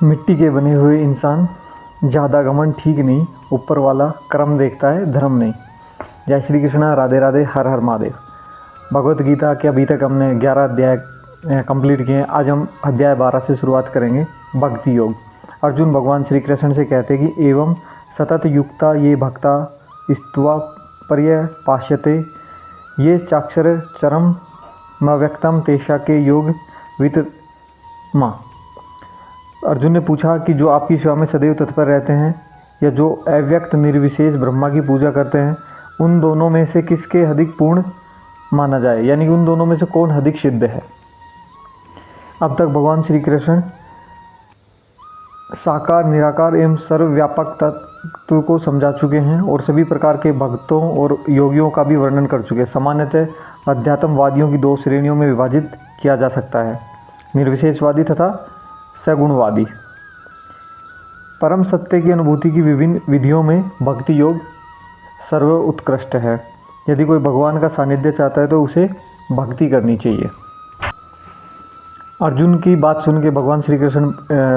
मिट्टी के बने हुए इंसान, ज़्यादा घमंड ठीक नहीं, ऊपर वाला क्रम देखता है धर्म नहीं। जय श्री कृष्णा, राधे राधे, हर हर महादेव। भगवत गीता के अभी तक हमने 11 अध्याय कंप्लीट किए हैं। आज हम अध्याय 12 से शुरुआत करेंगे, भक्ति योग। अर्जुन भगवान श्री कृष्ण से कहते हैं कि एवं सतत युक्ता ये भक्ता स्त्वा पर्यपाश्यते ये चाक्षर चरम व्यक्तम तेषा के योग वित माँ। अर्जुन ने पूछा कि जो आपकी सेवा में सदैव तत्पर रहते हैं या जो अव्यक्त निर्विशेष ब्रह्मा की पूजा करते हैं, उन दोनों में से किसके अधिक पूर्ण माना जाए, यानी कि उन दोनों में से कौन अधिक सिद्ध है। अब तक भगवान श्री कृष्ण साकार, निराकार एवं सर्वव्यापक तत्व को समझा चुके हैं और सभी प्रकार के भक्तों और योगियों का भी वर्णन कर चुके हैं। सामान्यतः अध्यात्मवादियों की दो श्रेणियों में विभाजित किया जा सकता है, निर्विशेषवादी तथा सगुणवादी। परम सत्य की अनुभूति की विभिन्न विधियों में भक्ति योग सर्वोत्कृष्ट है। यदि कोई भगवान का सानिध्य चाहता है तो उसे भक्ति करनी चाहिए। अर्जुन की बात सुन के भगवान श्री कृष्ण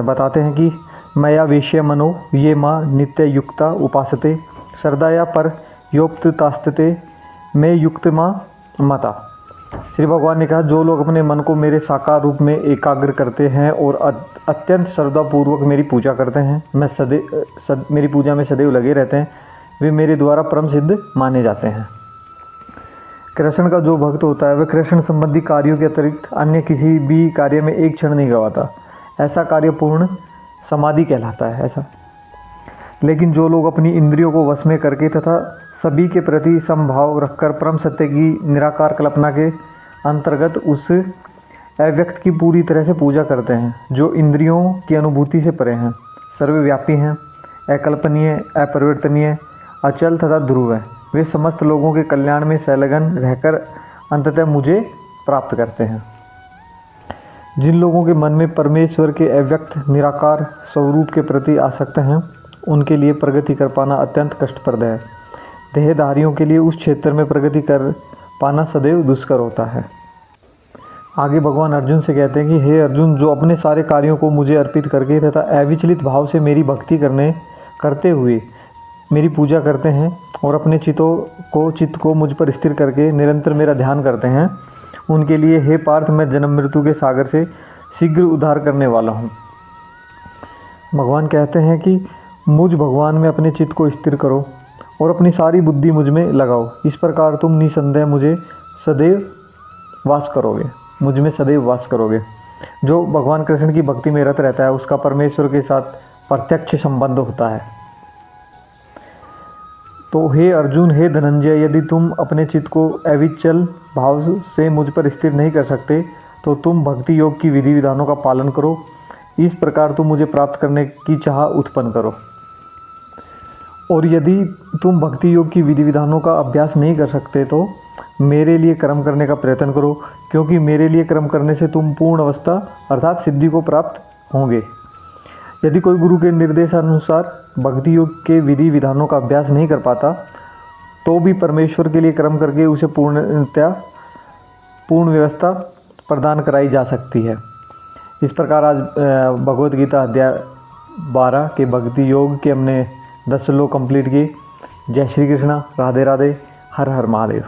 बताते हैं कि मया वेश्य मनो ये माँ नित्य युक्ता उपासते श्रद्धाया पर योक्त तास्तते मैं युक्त माँ मता। श्री भगवान ने कहा, जो लोग अपने मन को मेरे साकार रूप में एकाग्र करते हैं और अत्यंत श्रद्धापूर्वक मेरी पूजा करते हैं, मेरी पूजा में सदैव लगे रहते हैं, वे मेरे द्वारा परम सिद्ध माने जाते हैं। कृष्ण का जो भक्त होता है वह कृष्ण संबंधी कार्यों के अतिरिक्त अन्य किसी भी कार्य में एक क्षण नहीं गवाता। ऐसा कार्य पूर्ण समाधि कहलाता है। ऐसा लेकिन जो लोग अपनी इंद्रियों को वश में करके तथा सभी के प्रति समभाव रखकर परम सत्य की निराकार कल्पना के अंतर्गत उस अव्यक्त की पूरी तरह से पूजा करते हैं, जो इंद्रियों की अनुभूति से परे हैं, सर्वव्यापी हैं, अकल्पनीय, अपरिवर्तनीय, अचल तथा ध्रुव है, वे समस्त लोगों के कल्याण में संलग्न रहकर अंततः मुझे प्राप्त करते हैं। जिन लोगों के मन में परमेश्वर के अव्यक्त निराकार स्वरूप के प्रति आसक्त हैं, उनके लिए प्रगति कर पाना अत्यंत कष्टप्रद है। देहधारियों के लिए उस क्षेत्र में प्रगति कर पाना सदैव दुष्कर होता है। आगे भगवान अर्जुन से कहते हैं कि हे अर्जुन, जो अपने सारे कार्यों को मुझे अर्पित करके तथा अविचलित भाव से मेरी भक्ति करते हुए मेरी पूजा करते हैं और अपने चित्त को मुझ पर स्थिर करके निरंतर मेरा ध्यान करते हैं, उनके लिए हे पार्थ, मैं जन्म मृत्यु के सागर से शीघ्र उद्धार करने वाला हूँ। भगवान कहते हैं कि मुझ भगवान में अपने चित्त को स्थिर करो और अपनी सारी बुद्धि मुझ में लगाओ। इस प्रकार तुम निसंदेह मुझ में सदैव वास करोगे। जो भगवान कृष्ण की भक्ति में रत रहता है उसका परमेश्वर के साथ प्रत्यक्ष संबंध होता है। तो हे अर्जुन, हे धनंजय, यदि तुम अपने चित्त को अविचल भाव से मुझ पर स्थिर नहीं कर सकते तो तुम भक्ति योग की विधि विधानों का पालन करो। इस प्रकार तुम मुझे प्राप्त करने की चाह उत्पन्न करो। और यदि तुम भक्ति योग की विधि विधानों का अभ्यास नहीं कर सकते तो मेरे लिए कर्म करने का प्रयत्न करो, क्योंकि मेरे लिए कर्म करने से तुम पूर्ण अवस्था अर्थात सिद्धि को प्राप्त होंगे। यदि कोई गुरु के निर्देशानुसार भक्ति योग के विधि विधानों का अभ्यास नहीं कर पाता तो भी परमेश्वर के लिए कर्म करके उसे पूर्ण व्यवस्था प्रदान कराई जा सकती है। इस प्रकार आज भगवत गीता अध्याय 12 के भक्ति योग के हमने 10 श्लोक कंप्लीट किए। जय श्री कृष्णा, राधे राधे, हर हर महादेव।